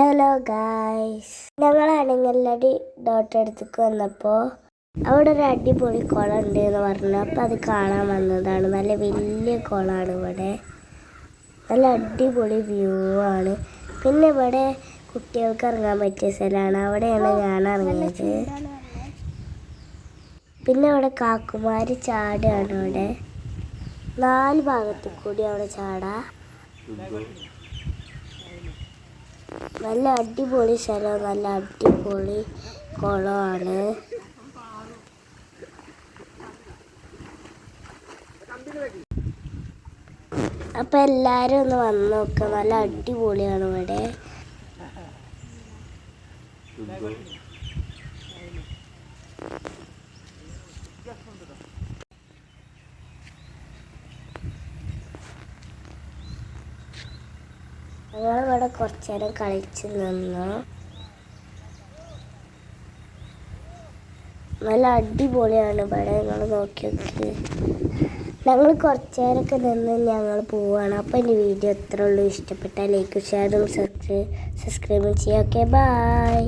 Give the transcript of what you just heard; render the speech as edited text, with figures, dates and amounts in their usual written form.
Hello guys, ഞങ്ങളാണെങ്കിലടി ഡോട്ടടുത്തേക്ക് വന്നപ്പോൾ അവിടെ ഒരു അടിപൊളി കുളം ഉണ്ട് എന്ന് പറഞ്ഞു. അപ്പോൾ അത് കാണാൻ വന്നതാണ്. നല്ല വലിയ കുളമാണ് ഇവിടെ, നല്ല അടിപൊളി വ്യൂ ആണ്. പിന്നെ ഇവിടെ കുട്ടികൾക്ക് ഇറങ്ങാൻ പറ്റിയ സ്ഥലമാണ്, അവിടെയാണ് ഞാൻ ഇറങ്ങിയത്. പിന്നെ അവിടെ കാക്കുമാർ ചാടുകയാണ്. അവിടെ 4 ഭാഗത്തു കൂടി അവിടെ ചാടാ. നല്ല അടിപൊളി സ്ഥലം, നല്ല അടിപൊളി കുളമാണ്. അപ്പം എല്ലാവരും ഒന്ന് വന്ന് നോക്കുക, നല്ല അടിപൊളിയാണ് ഇവിടെ. ഞങ്ങളിവിടെ കുറച്ച് നേരം കളിച്ച് നിന്നു. നല്ല അടിപൊളിയാണ് ഇവിടെ, നിങ്ങൾ നോക്കി നോക്കി. ഞങ്ങൾ കുറച്ച് നേരമൊക്കെ നിന്ന് ഞങ്ങൾ പോവുകയാണ്. അപ്പോൾ എൻ്റെ വീഡിയോ എത്ര ഉള്ളൂ, ഇഷ്ടപ്പെട്ടാൽ ലൈക്ക് ഷെയറും സബ്സ്ക്രൈബും ചെയ്യാം. Okay, by.